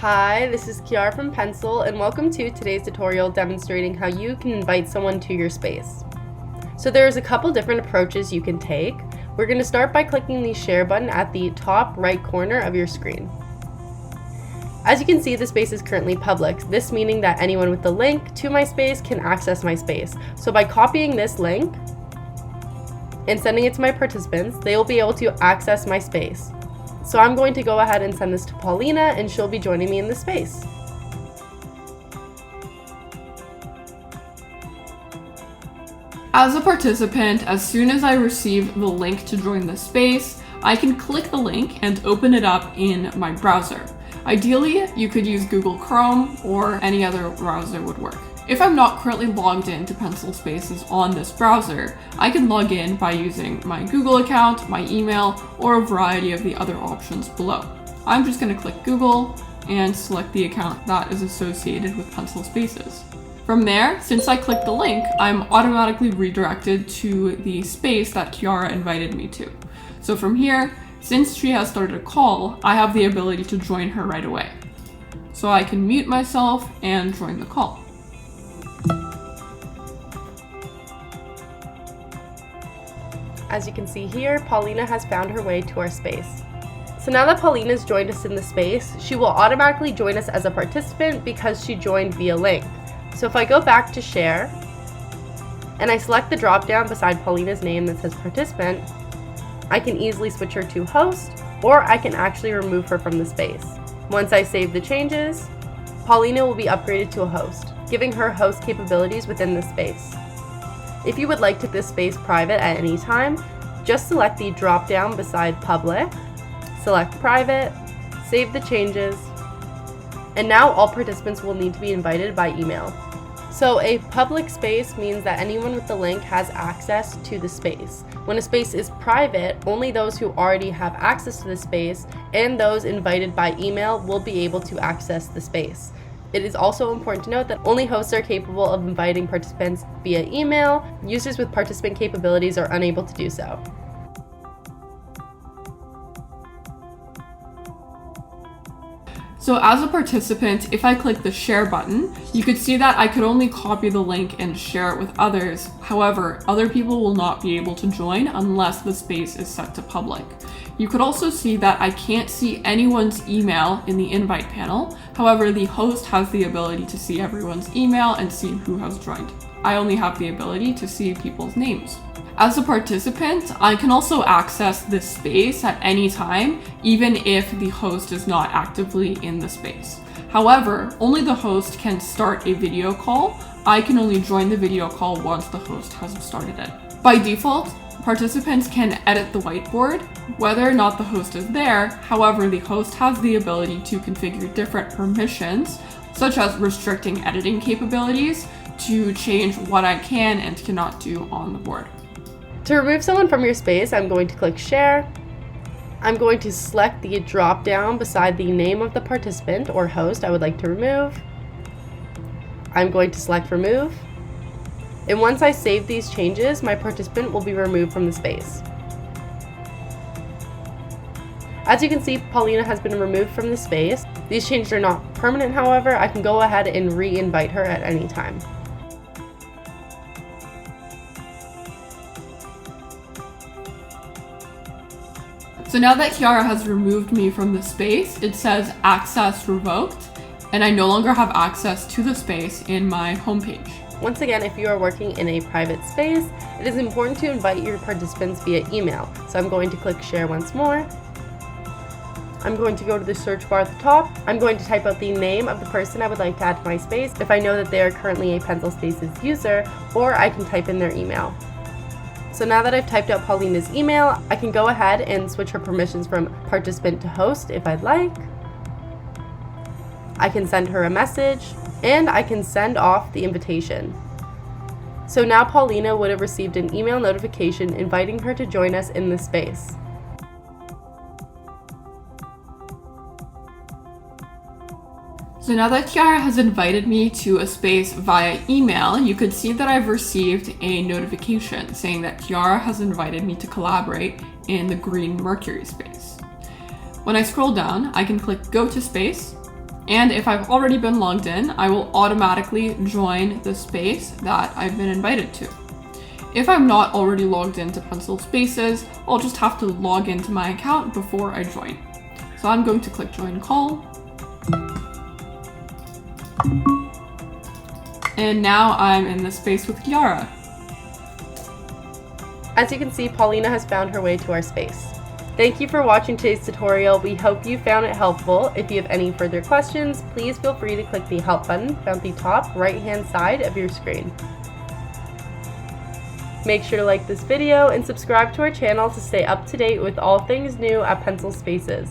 Hi, this is Kiara from Pencil, and welcome to today's tutorial demonstrating how you can invite someone to your space. So there's a couple different approaches you can take. We're going to start by clicking the share button at the top right corner of your screen. As you can see, the space is currently public, this meaning that anyone with the link to my space can access my space. So by copying this link and sending it to my participants, they will be able to access my space. So I'm going to go ahead and send this to Paulina, and she'll be joining me in the space. As a participant, as soon as I receive the link to join the space, I can click the link and open it up in my browser. Ideally, you could use Google Chrome or any other browser would work. If I'm not currently logged into Pencil Spaces on this browser, I can log in by using my Google account, my email, or a variety of the other options below. I'm just going to click Google and select the account that is associated with Pencil Spaces. From there, since I clicked the link, I'm automatically redirected to the space that Kiara invited me to. So from here, since she has started a call, I have the ability to join her right away. So I can mute myself and join the call. As you can see here, Paulina has found her way to our space. So now that Paulina's joined us in the space, she will automatically join us as a participant because she joined via link. So if I go back to share, and I select the drop down beside Paulina's name that says participant, I can easily switch her to host, or I can actually remove her from the space. Once I save the changes, Paulina will be upgraded to a host, giving her host capabilities within the space. If you would like to keep this space private at any time, just select the drop down beside public, select private, save the changes, and now all participants will need to be invited by email. So a public space means that anyone with the link has access to the space. When a space is private, only those who already have access to the space and those invited by email will be able to access the space. It is also important to note that only hosts are capable of inviting participants via email. Users with participant capabilities are unable to do so. So as a participant, if I click the share button, you could see that I could only copy the link and share it with others. However, other people will not be able to join unless the space is set to public. You could also see that I can't see anyone's email in the invite panel. However, the host has the ability to see everyone's email and see who has joined. I only have the ability to see people's names. As a participant, I can also access this space at any time, even if the host is not actively in the space. However, only the host can start a video call. I can only join the video call once the host has started it. By default, participants can edit the whiteboard, whether or not the host is there. However, the host has the ability to configure different permissions, such as restricting editing capabilities to change what I can and cannot do on the board. To remove someone from your space, I'm going to click share. I'm going to select the drop down beside the name of the participant or host I would like to remove. I'm going to select remove. And once I save these changes, my participant will be removed from the space. As you can see, Paulina has been removed from the space. These changes are not permanent, however. I can go ahead and re-invite her at any time. So now that Kiara has removed me from the space, it says access revoked, and I no longer have access to the space in my homepage. Once again, if you are working in a private space, it is important to invite your participants via email. So I'm going to click share once more. I'm going to go to the search bar at the top. I'm going to type out the name of the person I would like to add to my space if I know that they are currently a Pencil Spaces user, or I can type in their email. So now that I've typed out Paulina's email, I can go ahead and switch her permissions from participant to host if I'd like. I can send her a message, and I can send off the invitation. So now Paulina would have received an email notification inviting her to join us in this space. So now that Kiara has invited me to a space via email, you could see that I've received a notification saying that Kiara has invited me to collaborate in the green Mercury space. When I scroll down, I can click Go to Space, And if I've already been logged in, I will automatically join the space that I've been invited to. If I'm not already logged into Pencil Spaces, I'll just have to log into my account before I join. So I'm going to click Join Call. And now I'm in the space with Kiara. As you can see, Paulina has found her way to our space. Thank you for watching today's tutorial. We hope you found it helpful. If you have any further questions, please feel free to click the Help button found at the top right-hand side of your screen. Make sure to like this video and subscribe to our channel to stay up to date with all things new at Pencil Spaces.